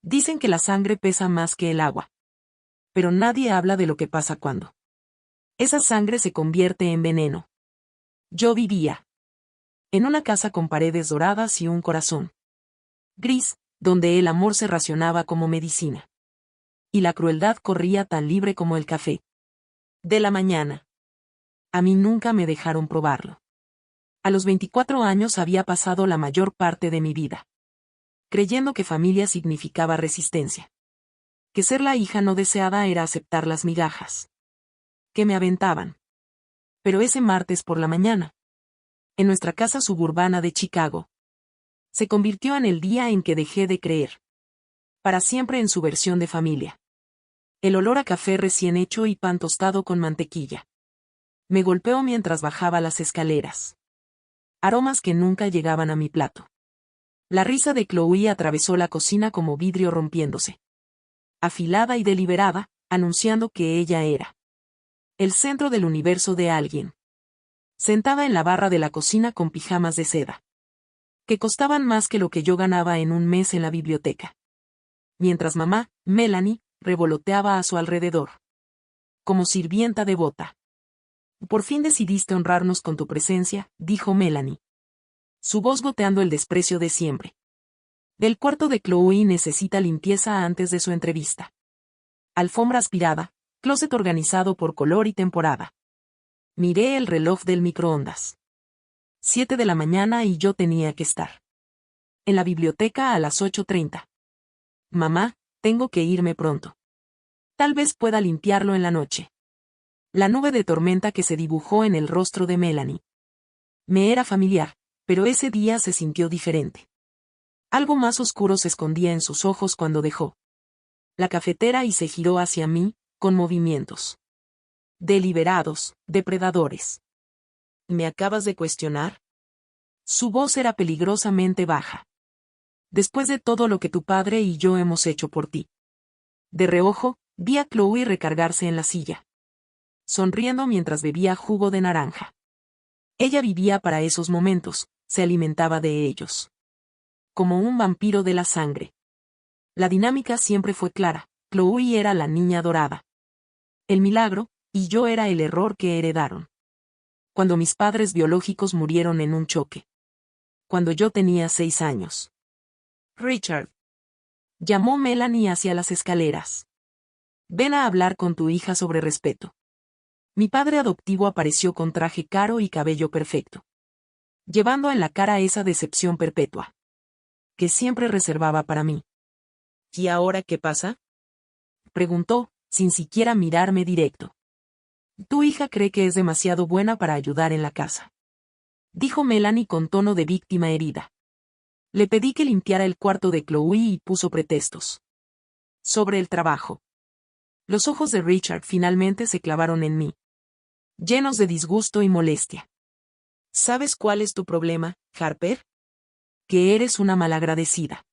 Dicen que la sangre pesa más que el agua. Pero nadie habla de lo que pasa cuando esa sangre se convierte en veneno. Yo vivía en una casa con paredes doradas y un corazón gris, donde el amor se racionaba como medicina. Y la crueldad corría tan libre como el café de la mañana. A mí nunca me dejaron probarlo. A los 24 años había pasado la mayor parte de mi vida creyendo que familia significaba resistencia. Que ser la hija no deseada era aceptar las migajas que me aventaban. Pero ese martes por la mañana, en nuestra casa suburbana de Chicago, se convirtió en el día en que dejé de creer. Para siempre en su versión de familia. El olor a café recién hecho y pan tostado con mantequilla. Me golpeó mientras bajaba las escaleras. Aromas que nunca llegaban a mi plato. La risa de Chloe atravesó la cocina como vidrio rompiéndose. Afilada y deliberada, anunciando que ella era el centro del universo de alguien. Sentada en la barra de la cocina con pijamas de seda. Que costaban más que lo que yo ganaba en un mes en la biblioteca. Mientras mamá, Melanie, revoloteaba a su alrededor. Como sirvienta devota. Por fin decidiste honrarnos con tu presencia, dijo Melanie. Su voz goteando el desprecio de siempre. El cuarto de Chloe necesita limpieza antes de su entrevista. Alfombra aspirada, closet organizado por color y temporada. Miré el reloj del microondas. 7 de la mañana y yo tenía que estar en la biblioteca a las 8:30. Mamá, tengo que irme pronto. Tal vez pueda limpiarlo en la noche. La nube de tormenta que se dibujó en el rostro de Melanie. Me era familiar, pero ese día se sintió diferente. Algo más oscuro se escondía en sus ojos cuando dejó la cafetera y se giró hacia mí, con movimientos deliberados, depredadores. ¿Me acabas de cuestionar? Su voz era peligrosamente baja. Después de todo lo que tu padre y yo hemos hecho por ti. De reojo, vi a Chloe recargarse en la silla. Sonriendo mientras bebía jugo de naranja. Ella vivía para esos momentos, se alimentaba de ellos. Como un vampiro de la sangre. La dinámica siempre fue clara, Chloe era la niña dorada. El milagro, y yo era el error que heredaron. Cuando mis padres biológicos murieron en un choque. Cuando yo tenía 6 años. Richard. Llamó Melanie hacia las escaleras. Ven a hablar con tu hija sobre respeto. Mi padre adoptivo apareció con traje caro y cabello perfecto. Llevando en la cara esa decepción perpetua. Que siempre reservaba para mí. ¿Y ahora qué pasa? Preguntó, sin siquiera mirarme directo. Tu hija cree que es demasiado buena para ayudar en la casa. Dijo Melanie con tono de víctima herida. Le pedí que limpiara el cuarto de Chloe y puso pretextos. Sobre el trabajo. Los ojos de Richard finalmente se clavaron en mí. Llenos de disgusto y molestia. ¿Sabes cuál es tu problema, Harper? Que eres una malagradecida.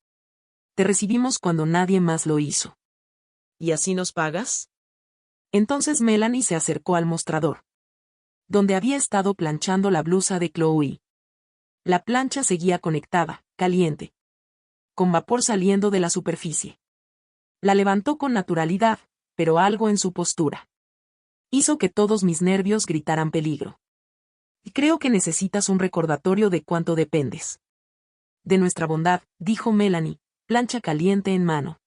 Te recibimos cuando nadie más lo hizo. ¿Y así nos pagas? Entonces Melanie se acercó al mostrador. Donde había estado planchando la blusa de Chloe. La plancha seguía conectada, caliente. Con vapor saliendo de la superficie. La levantó con naturalidad, pero algo en su postura hizo que todos mis nervios gritaran peligro. Y creo que necesitas un recordatorio de cuánto dependes. De nuestra bondad, dijo Melanie, plancha caliente en mano.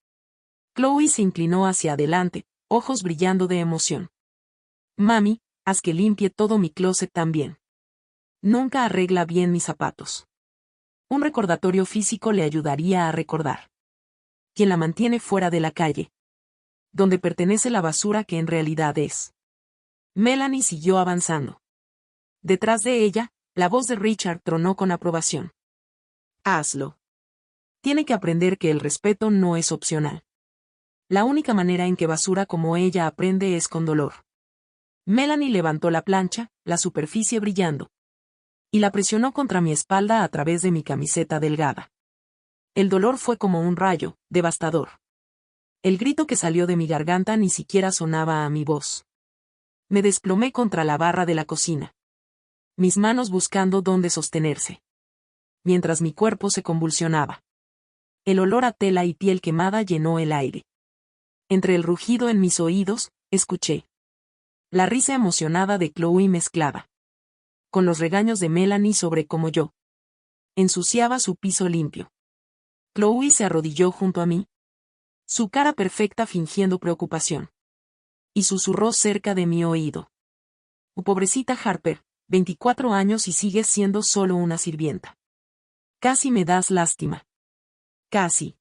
Chloe se inclinó hacia adelante, ojos brillando de emoción. Mami, haz que limpie todo mi closet también. Nunca arregla bien mis zapatos. Un recordatorio físico le ayudaría a recordar. Quien la mantiene fuera de la calle. Donde pertenece la basura que en realidad es. Melanie siguió avanzando. Detrás de ella, la voz de Richard tronó con aprobación. Hazlo. Tiene que aprender que el respeto no es opcional. La única manera en que basura como ella aprende es con dolor. Melanie levantó la plancha, la superficie brillando. Y la presionó contra mi espalda a través de mi camiseta delgada. El dolor fue como un rayo, devastador. El grito que salió de mi garganta ni siquiera sonaba a mi voz. Me desplomé contra la barra de la cocina. Mis manos buscando dónde sostenerse. Mientras mi cuerpo se convulsionaba. El olor a tela y piel quemada llenó el aire. Entre el rugido en mis oídos, escuché la risa emocionada de Chloe mezclada con los regaños de Melanie sobre cómo yo ensuciaba su piso limpio. Chloe se arrodilló junto a mí, su cara perfecta fingiendo preocupación, y susurró cerca de mi oído. Pobrecita Harper, 24 años y sigues siendo solo una sirvienta. Casi me das lástima. Casi.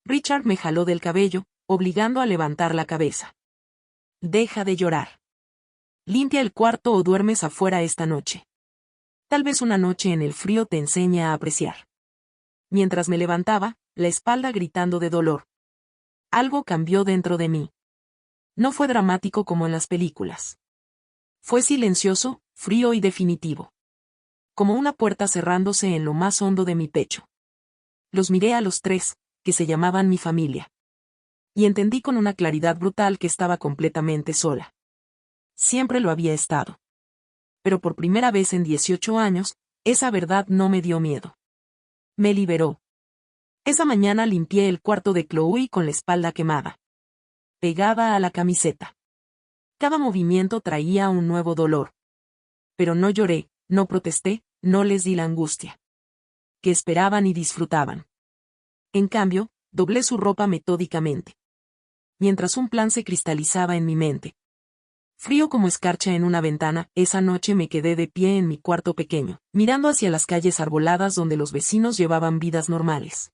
Richard me jaló del cabello, obligando a levantar la cabeza. Deja de llorar. Limpia el cuarto o duermes afuera esta noche. Tal vez una noche en el frío te enseñe a apreciar. Mientras me levantaba, la espalda gritando de dolor. Algo cambió dentro de mí. No fue dramático como en las películas. Fue silencioso, frío y definitivo. Como una puerta cerrándose en lo más hondo de mi pecho. Los miré a los tres, que se llamaban mi familia. Y entendí con una claridad brutal que estaba completamente sola. Siempre lo había estado. Pero por primera vez en 18 años, esa verdad no me dio miedo. Me liberó. Esa mañana limpié el cuarto de Chloe con la espalda quemada, pegada a la camiseta. Cada movimiento traía un nuevo dolor. Pero no lloré, no protesté, no les di la angustia que esperaban y disfrutaban. En cambio, doblé su ropa metódicamente. Mientras un plan se cristalizaba en mi mente. Frío como escarcha en una ventana, esa noche me quedé de pie en mi cuarto pequeño, mirando hacia las calles arboladas donde los vecinos llevaban vidas normales.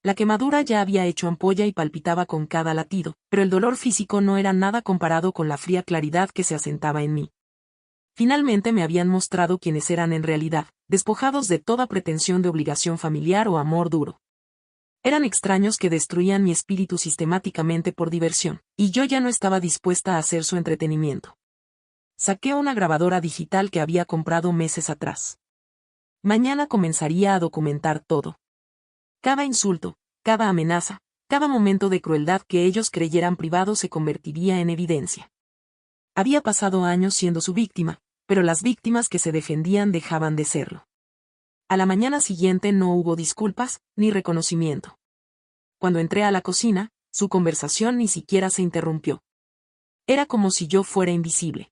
La quemadura ya había hecho ampolla y palpitaba con cada latido, pero el dolor físico no era nada comparado con la fría claridad que se asentaba en mí. Finalmente me habían mostrado quiénes eran en realidad, despojados de toda pretensión de obligación familiar o amor duro. Eran extraños que destruían mi espíritu sistemáticamente por diversión, y yo ya no estaba dispuesta a hacer su entretenimiento. Saqué una grabadora digital que había comprado meses atrás. Mañana comenzaría a documentar todo. Cada insulto, cada amenaza, cada momento de crueldad que ellos creyeran privado se convertiría en evidencia. Había pasado años siendo su víctima, pero las víctimas que se defendían dejaban de serlo. A la mañana siguiente no hubo disculpas, ni reconocimiento. Cuando entré a la cocina, su conversación ni siquiera se interrumpió. Era como si yo fuera invisible.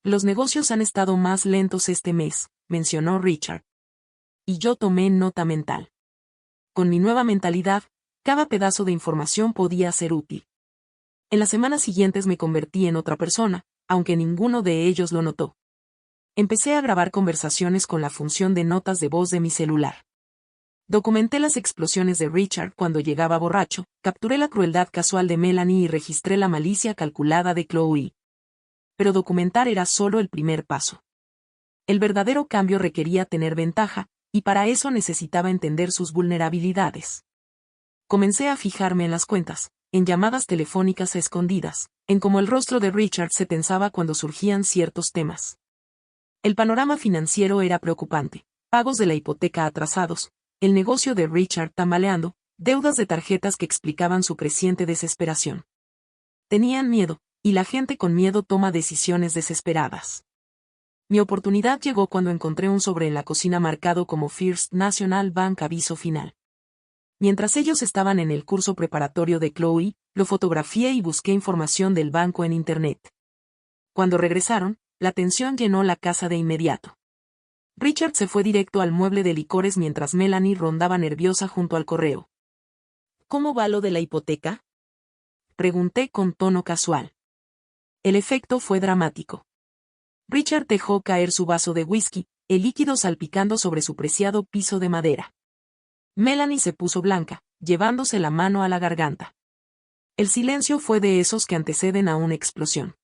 Los negocios han estado más lentos este mes, mencionó Richard. Y yo tomé nota mental. Con mi nueva mentalidad, cada pedazo de información podía ser útil. En las semanas siguientes me convertí en otra persona, aunque ninguno de ellos lo notó. Empecé a grabar conversaciones con la función de notas de voz de mi celular. Documenté las explosiones de Richard cuando llegaba borracho, capturé la crueldad casual de Melanie y registré la malicia calculada de Chloe. Pero documentar era solo el primer paso. El verdadero cambio requería tener ventaja, y para eso necesitaba entender sus vulnerabilidades. Comencé a fijarme en las cuentas, en llamadas telefónicas a escondidas, en cómo el rostro de Richard se tensaba cuando surgían ciertos temas. El panorama financiero era preocupante, pagos de la hipoteca atrasados, el negocio de Richard tambaleando, deudas de tarjetas que explicaban su creciente desesperación. Tenían miedo, y la gente con miedo toma decisiones desesperadas. Mi oportunidad llegó cuando encontré un sobre en la cocina marcado como First National Bank aviso final. Mientras ellos estaban en el curso preparatorio de Chloe, lo fotografié y busqué información del banco en Internet. Cuando regresaron, la tensión llenó la casa de inmediato. Richard se fue directo al mueble de licores mientras Melanie rondaba nerviosa junto al correo. ¿Cómo va lo de la hipoteca?, pregunté con tono casual. El efecto fue dramático. Richard dejó caer su vaso de whisky, el líquido salpicando sobre su preciado piso de madera. Melanie se puso blanca, llevándose la mano a la garganta. El silencio fue de esos que anteceden a una explosión.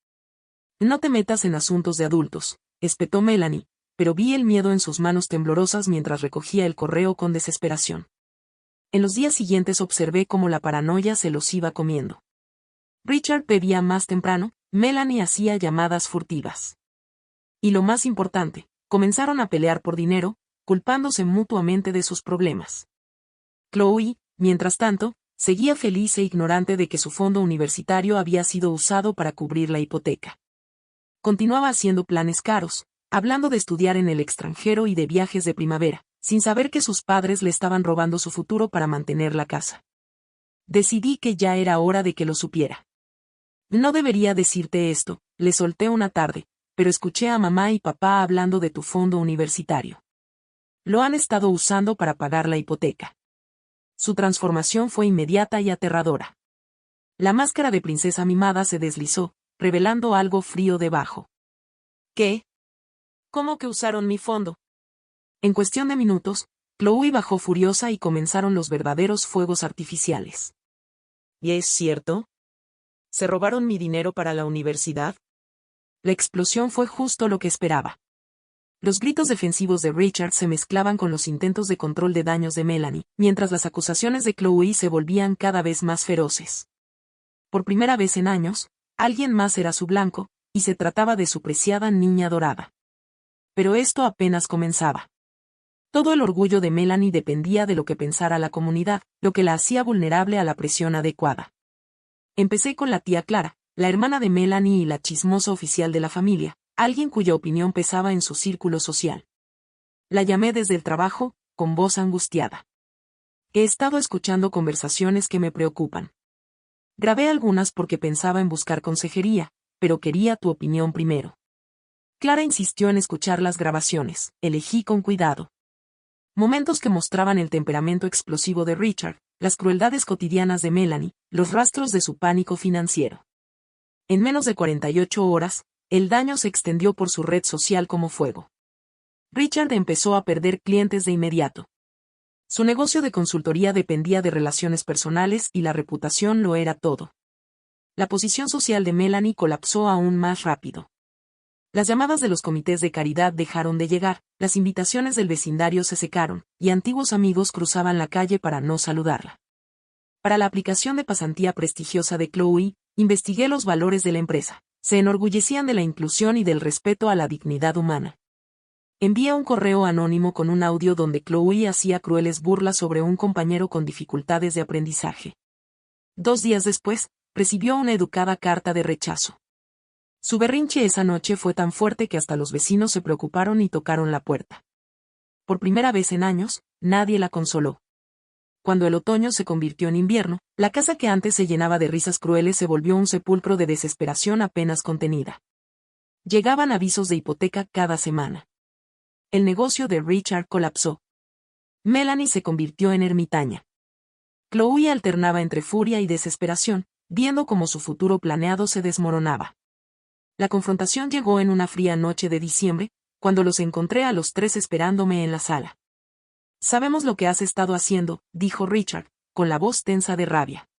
No te metas en asuntos de adultos, espetó Melanie, pero vi el miedo en sus manos temblorosas mientras recogía el correo con desesperación. En los días siguientes observé cómo la paranoia se los iba comiendo. Richard bebía más temprano, Melanie hacía llamadas furtivas. Y lo más importante, comenzaron a pelear por dinero, culpándose mutuamente de sus problemas. Chloe, mientras tanto, seguía feliz e ignorante de que su fondo universitario había sido usado para cubrir la hipoteca. Continuaba haciendo planes caros, hablando de estudiar en el extranjero y de viajes de primavera, sin saber que sus padres le estaban robando su futuro para mantener la casa. Decidí que ya era hora de que lo supiera. No debería decirte esto, le solté una tarde, pero escuché a mamá y papá hablando de tu fondo universitario. Lo han estado usando para pagar la hipoteca. Su transformación fue inmediata y aterradora. La máscara de princesa mimada se deslizó, revelando algo frío debajo. ¿Qué? ¿Cómo que usaron mi fondo? En cuestión de minutos, Chloe bajó furiosa y comenzaron los verdaderos fuegos artificiales. ¿Y es cierto? ¿Se robaron mi dinero para la universidad? La explosión fue justo lo que esperaba. Los gritos defensivos de Richard se mezclaban con los intentos de control de daños de Melanie, mientras las acusaciones de Chloe se volvían cada vez más feroces. Por primera vez en años, alguien más era su blanco, y se trataba de su preciada niña dorada. Pero esto apenas comenzaba. Todo el orgullo de Melanie dependía de lo que pensara la comunidad, lo que la hacía vulnerable a la presión adecuada. Empecé con la tía Clara, la hermana de Melanie y la chismosa oficial de la familia, alguien cuya opinión pesaba en su círculo social. La llamé desde el trabajo, con voz angustiada. He estado escuchando conversaciones que me preocupan. Grabé algunas porque pensaba en buscar consejería, pero quería tu opinión primero. Clara insistió en escuchar las grabaciones, elegí con cuidado. Momentos que mostraban el temperamento explosivo de Richard, las crueldades cotidianas de Melanie, los rastros de su pánico financiero. En menos de 48 horas, el daño se extendió por su red social como fuego. Richard empezó a perder clientes de inmediato. Su negocio de consultoría dependía de relaciones personales y la reputación lo era todo. La posición social de Melanie colapsó aún más rápido. Las llamadas de los comités de caridad dejaron de llegar, las invitaciones del vecindario se secaron, y antiguos amigos cruzaban la calle para no saludarla. Para la aplicación de pasantía prestigiosa de Chloe, investigué los valores de la empresa. Se enorgullecían de la inclusión y del respeto a la dignidad humana. Envié un correo anónimo con un audio donde Chloe hacía crueles burlas sobre un compañero con dificultades de aprendizaje. 2 días después, recibió una educada carta de rechazo. Su berrinche esa noche fue tan fuerte que hasta los vecinos se preocuparon y tocaron la puerta. Por primera vez en años, nadie la consoló. Cuando el otoño se convirtió en invierno, la casa que antes se llenaba de risas crueles se volvió un sepulcro de desesperación apenas contenida. Llegaban avisos de hipoteca cada semana. El negocio de Richard colapsó. Melanie se convirtió en ermitaña. Chloe alternaba entre furia y desesperación, viendo cómo su futuro planeado se desmoronaba. La confrontación llegó en una fría noche de diciembre, cuando los encontré a los tres esperándome en la sala. Sabemos lo que has estado haciendo, dijo Richard, con la voz tensa de rabia.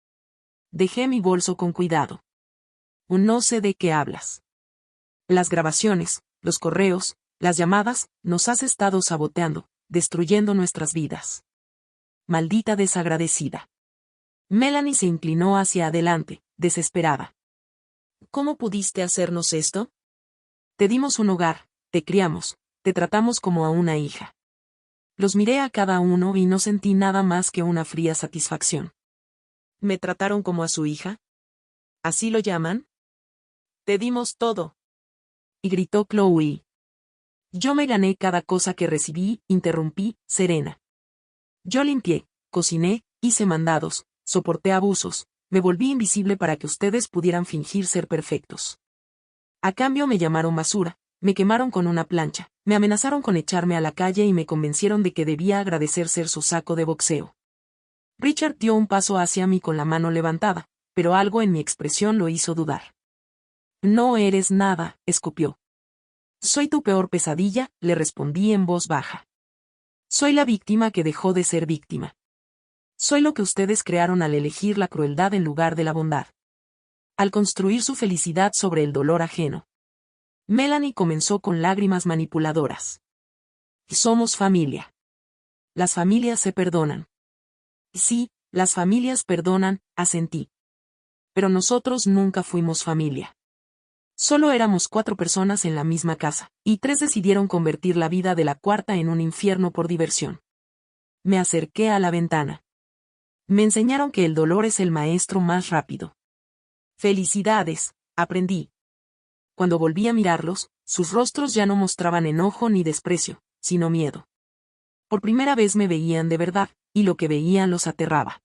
Dejé mi bolso con cuidado. No sé de qué hablas. Las grabaciones, los correos, las llamadas, nos has estado saboteando, destruyendo nuestras vidas. Maldita desagradecida. Melanie se inclinó hacia adelante, desesperada. ¿Cómo pudiste hacernos esto? Te dimos un hogar, te criamos, te tratamos como a una hija. Los miré a cada uno y no sentí nada más que una fría satisfacción. ¿Me trataron como a su hija? ¿Así lo llaman? Te dimos todo. Y gritó Chloe. Yo me gané cada cosa que recibí, interrumpí, serena. Yo limpié, cociné, hice mandados, soporté abusos, me volví invisible para que ustedes pudieran fingir ser perfectos. A cambio me llamaron basura, me quemaron con una plancha, me amenazaron con echarme a la calle y me convencieron de que debía agradecer ser su saco de boxeo. Richard dio un paso hacia mí con la mano levantada, pero algo en mi expresión lo hizo dudar. No eres nada, escupió. Soy tu peor pesadilla, le respondí en voz baja. Soy la víctima que dejó de ser víctima. Soy lo que ustedes crearon al elegir la crueldad en lugar de la bondad. Al construir su felicidad sobre el dolor ajeno. Melanie comenzó con lágrimas manipuladoras. Somos familia. Las familias se perdonan. Sí, las familias perdonan, asentí. Pero nosotros nunca fuimos familia. Solo éramos 4 personas en la misma casa, y 3 decidieron convertir la vida de la cuarta en un infierno por diversión. Me acerqué a la ventana. Me enseñaron que el dolor es el maestro más rápido. Felicidades, aprendí. Cuando volví a mirarlos, sus rostros ya no mostraban enojo ni desprecio, sino miedo. Por primera vez me veían de verdad, y lo que veían los aterraba.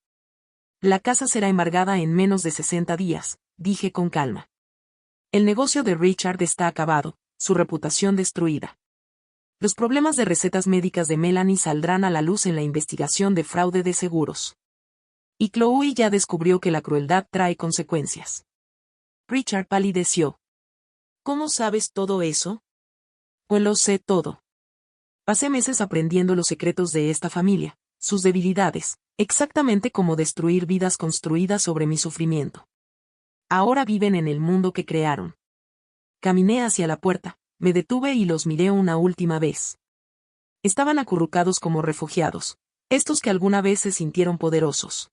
La casa será embargada en menos de 60 días, dije con calma. El negocio de Richard está acabado, su reputación destruida. Los problemas de recetas médicas de Melanie saldrán a la luz en la investigación de fraude de seguros. Y Chloe ya descubrió que la crueldad trae consecuencias. Richard palideció. ¿Cómo sabes todo eso? Pues lo sé todo. Pasé meses aprendiendo los secretos de esta familia, sus debilidades, exactamente cómo destruir vidas construidas sobre mi sufrimiento. Ahora viven en el mundo que crearon. Caminé hacia la puerta, me detuve y los miré una última vez. Estaban acurrucados como refugiados, estos que alguna vez se sintieron poderosos.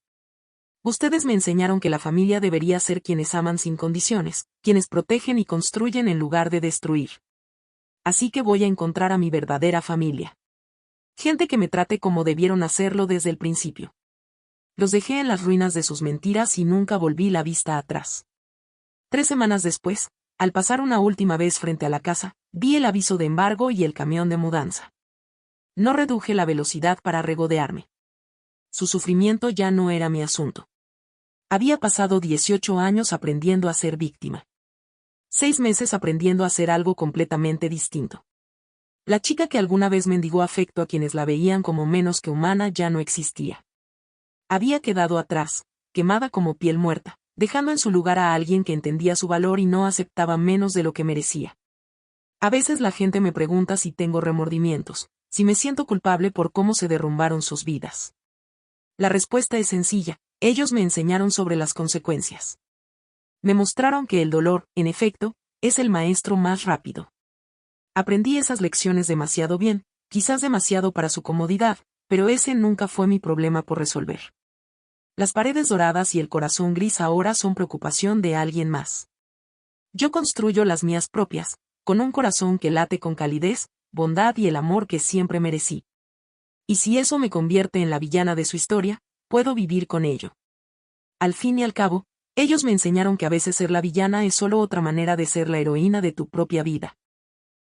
Ustedes me enseñaron que la familia debería ser quienes aman sin condiciones, quienes protegen y construyen en lugar de destruir. Así que voy a encontrar a mi verdadera familia. Gente que me trate como debieron hacerlo desde el principio. Los dejé en las ruinas de sus mentiras y nunca volví la vista atrás. 3 semanas después, al pasar una última vez frente a la casa, vi el aviso de embargo y el camión de mudanza. No reduje la velocidad para regodearme. Su sufrimiento ya no era mi asunto. Había pasado 18 años aprendiendo a ser víctima. 6 meses aprendiendo a hacer algo completamente distinto. La chica que alguna vez mendigó afecto a quienes la veían como menos que humana ya no existía. Había quedado atrás, quemada como piel muerta, dejando en su lugar a alguien que entendía su valor y no aceptaba menos de lo que merecía. A veces la gente me pregunta si tengo remordimientos, si me siento culpable por cómo se derrumbaron sus vidas. La respuesta es sencilla, ellos me enseñaron sobre las consecuencias. Me mostraron que el dolor, en efecto, es el maestro más rápido. Aprendí esas lecciones demasiado bien, quizás demasiado para su comodidad, pero ese nunca fue mi problema por resolver. Las paredes doradas y el corazón gris ahora son preocupación de alguien más. Yo construyo las mías propias, con un corazón que late con calidez, bondad y el amor que siempre merecí. Y si eso me convierte en la villana de su historia, puedo vivir con ello. Al fin y al cabo, ellos me enseñaron que a veces ser la villana es solo otra manera de ser la heroína de tu propia vida.